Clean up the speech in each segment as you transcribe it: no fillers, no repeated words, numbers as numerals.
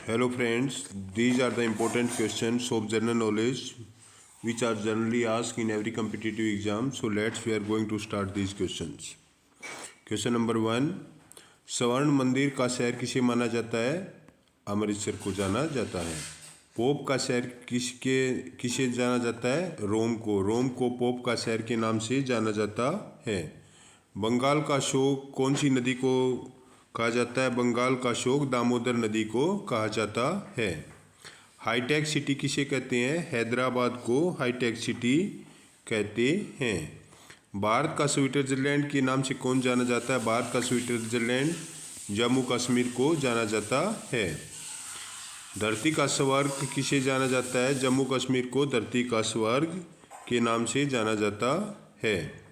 Hello friends, these are the important questions of general knowledge which are generally asked in every competitive exam. So we are going to start these questions. Question number 1, स्वर्ण मंदिर का शहर किसे माना जाता है? अमृतसर को जाना जाता है। पोप का शहर किसे जाना जाता है? रोम को। रोम को पोप का शहर के नाम से जाना जाता है। बंगाल का शोक कौन सी नदी को कहा जाता है? बंगाल का शोक दामोदर नदी को कहा जाता है। हाईटेक सिटी किसे कहते हैं? हैदराबाद को हाईटेक सिटी कहते हैं। भारत का स्विट्जरलैंड के नाम से कौन जाना जाता है? भारत का स्विट्जरलैंड जम्मू कश्मीर को जाना जाता है। धरती का स्वर्ग किसे जाना जाता है? जम्मू कश्मीर को धरती का स्वर्ग के नाम से जाना जाता है।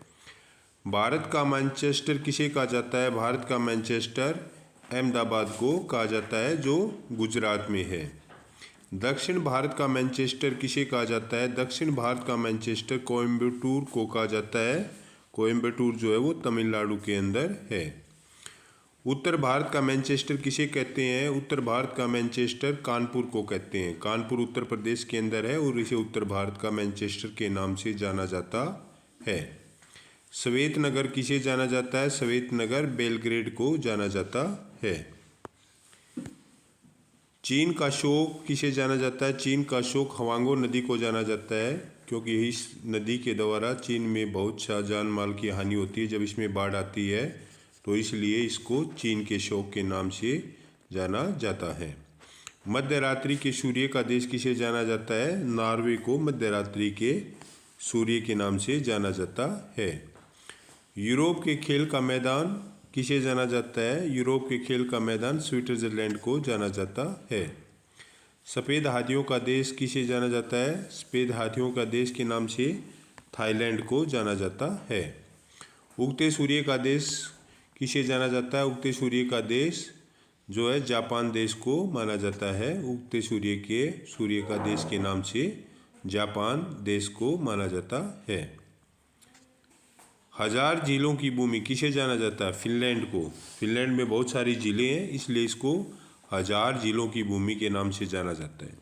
भारत का मैनचेस्टर किसे कहा जाता है? भारत का मैनचेस्टर अहमदाबाद को कहा जाता है जो गुजरात में है। दक्षिण भारत का मैनचेस्टर किसे कहा जाता है? दक्षिण भारत का मैनचेस्टर कोयम्बटूर को कहा जाता है। कोयम्बटूर जो है वो तमिलनाडु के अंदर है। उत्तर भारत का मैनचेस्टर किसे कहते हैं? उत्तर भारत का मैनचेस्टर कानपुर को कहते हैं। कानपुर उत्तर प्रदेश के अंदर है और इसे उत्तर भारत का मैनचेस्टर के नाम से जाना जाता है। श्वेत नगर किसे जाना जाता है? श्वेत नगर बेलग्रेड को जाना जाता है। चीन का शोक किसे जाना जाता है? चीन का शोक हवांगो नदी को जाना जाता है क्योंकि इस नदी के द्वारा चीन में बहुत सा जान माल की हानि होती है जब इसमें बाढ़ आती है, तो इसलिए इसको चीन के शोक के नाम से जाना जाता है। मध्य रात्रि के सूर्य का देश किसे जाना जाता है? नॉर्वे को मध्य रात्रि के सूर्य के नाम से जाना जाता है। यूरोप के खेल का मैदान किसे जाना जाता है? यूरोप के खेल का मैदान स्विट्जरलैंड को जाना जाता है। सफ़ेद हाथियों का देश किसे जाना जाता है? सफ़ेद हाथियों का देश के नाम से थाईलैंड को जाना जाता है। उगते सूर्य का देश किसे जाना जाता है? उगते सूर्य का देश जो है जापान देश को माना जाता है। उगते सूर्य का देश के नाम से जापान देश को माना जाता है। हजार झीलों की भूमि किसे जाना जाता है? फिनलैंड को। फिनलैंड में बहुत सारी झीलें हैं इसलिए इसको हजार झीलों की भूमि के नाम से जाना जाता है।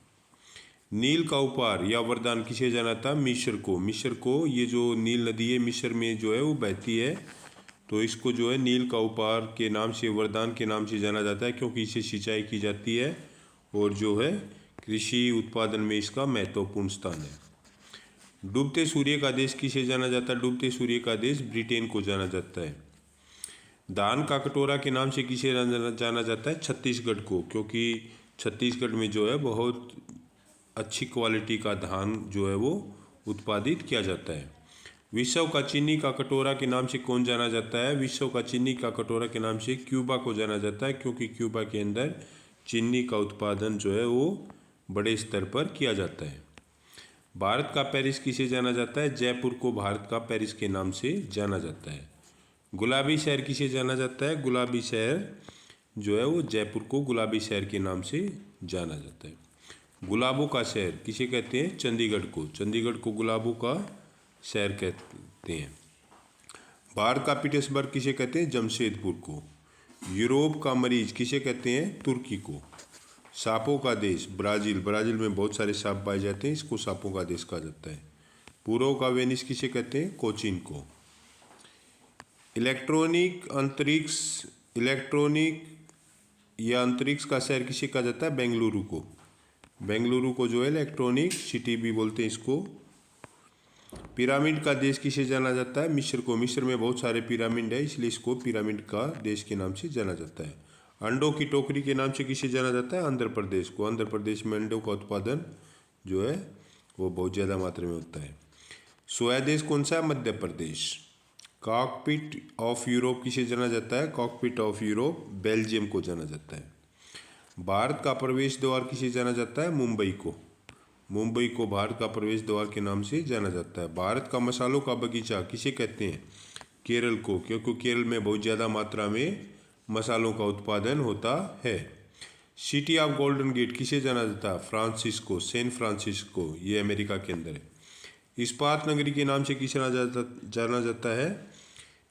नील का उपहार या वरदान किसे जाना था? मिस्र को। मिस्र को ये जो नील नदी है मिस्र में जो है वो बहती है, तो इसको जो है नील का उपहार के नाम से वरदान के नाम से जाना जाता है क्योंकि इसे सिंचाई की जाती है और जो है कृषि उत्पादन में इसका महत्वपूर्ण स्थान है। डूबते सूर्य का देश किसे जाना जाता है? डूबते सूर्य का देश ब्रिटेन को जाना जाता है। धान का कटोरा के नाम से किसे जाना जाता है? छत्तीसगढ़ को, क्योंकि छत्तीसगढ़ में जो है बहुत अच्छी क्वालिटी का धान जो है वो उत्पादित किया जाता है। विश्व का चीनी का कटोरा के नाम से कौन जाना जाता है? विश्व का चीनी का कटोरा के नाम से क्यूबा को जाना जाता है क्योंकि क्यूबा के अंदर चीनी का उत्पादन जो है वो बड़े स्तर पर किया जाता है। भारत का पेरिस किसे जाना जाता है? जयपुर को भारत का पेरिस के नाम से जाना जाता है। गुलाबी शहर किसे जाना जाता है? गुलाबी शहर जो है वो जयपुर को गुलाबी शहर के नाम से जाना जाता है। गुलाबों का शहर किसे कहते हैं? चंडीगढ़ को। चंडीगढ़ को गुलाबों का शहर कहते हैं। भारत का पीटर्सबर्ग किसे कहते हैं? जमशेदपुर को। यूरोप का मरीज किसे कहते हैं? तुर्की को। सांपों का देश ब्राज़ील। ब्राज़ील में बहुत सारे सांप पाए जाते हैं, इसको सांपों का देश कहा जाता है। पूर्व का वेनिस किसे कहते हैं? कोचीन को। इलेक्ट्रॉनिक या अंतरिक्ष का शहर किसे कहा जाता है? बेंगलुरु को। बेंगलुरु को जो है इलेक्ट्रॉनिक सिटी भी बोलते हैं इसको। पिरामिड का देश किसे जाना जाता है? मिस्र को। मिस्र में बहुत सारे पिरामिड है इसलिए इसको पिरामिड का देश के नाम से जाना जाता है। अंडों की टोकरी के नाम से किसे जाना जाता है? आंध्र प्रदेश को। आंध्र प्रदेश में अंडों का उत्पादन जो है वो बहुत ज़्यादा मात्रा में होता है। सोया देश कौन सा है? Madhya Pradesh. Cockpit of Europe किसे जाना जाता है? कॉकपिट ऑफ यूरोप बेल्जियम को जाना जाता है। भारत का प्रवेश द्वार किसे जाना जाता है? मुंबई को। मुंबई को भारत का प्रवेश द्वार के नाम से जाना जाता है। भारत का मसालों का बगीचा किसे कहते हैं? केरल को, क्योंकि केरल में बहुत ज़्यादा मात्रा में मसालों का उत्पादन होता है। सिटी ऑफ गोल्डन गेट किसे जाना जाता है? फ्रांसिस्को, सैन फ्रांसिस्को, ये अमेरिका के अंदर है। इस्पात नगरी के नाम से किसे जाना जाता है?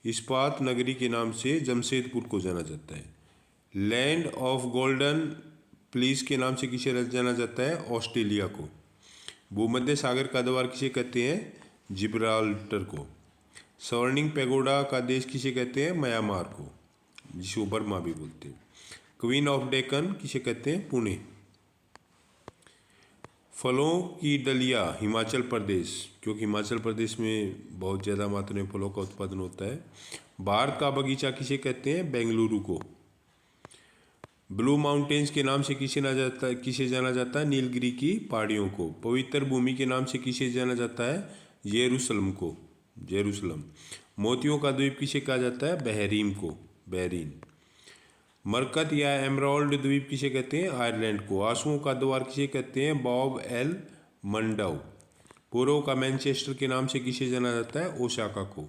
इस्पात नगरी के नाम से जमशेदपुर को जाना जाता है। लैंड ऑफ गोल्डन प्लीज के नाम से किसे जाना जाता है? ऑस्ट्रेलिया को। भूमध्य सागर का द्वार किसे कहते हैं? जिब्राल्टर को। स्वर्णिम पैगोडा का देश किसे कहते हैं? म्यांमार को, जिसे बर्मा भी बोलते हैं। क्वीन ऑफ डेक्कन किसे कहते हैं? पुणे। फलों की डलिया हिमाचल प्रदेश, क्योंकि हिमाचल प्रदेश में बहुत ज़्यादा मात्रा में फलों का उत्पादन होता है। भारत का बगीचा किसे कहते हैं? बेंगलुरु को। ब्लू माउंटेन्स के नाम से किसे जाना जाता है? नीलगिरी की पहाड़ियों को। पवित्र भूमि के नाम से किसे जाना जाता है? यरूशलेम को, जेरूशलम। मोतियों का द्वीप किसे कहा जाता है? बहरीन को, बहरीन। मरकत या एमराल्ड द्वीप किसे कहते हैं? आयरलैंड को। आंसुओं का द्वार किसे कहते हैं? बॉब एल मंडव। पूर्व का मैनचेस्टर के नाम से किसे जाना जाता है? ओसाका को।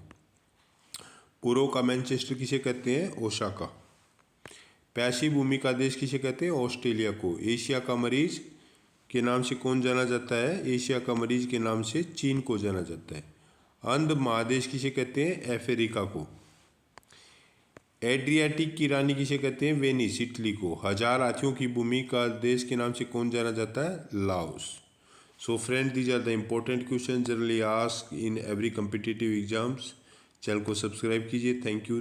पूर्व का मैनचेस्टर किसे कहते हैं? ओसाका। प्यासी भूमि का देश किसे कहते हैं? ऑस्ट्रेलिया को। एशिया का मरीज के नाम से कौन जाना जाता है? एशिया का मरीज के नाम से चीन को जाना जाता है। अंध महादेश किसे कहते हैं? अफ्रीका को। एड्रियाटिक की रानी किसे कहते हैं? वेनिस, इटली को। हजार हाथियों की भूमि का देश के नाम से कौन जाना जाता है? Laos. So friend, these are the important question generally ask in every competitive exams. Channel को सब्सक्राइब कीजिए। Thank you.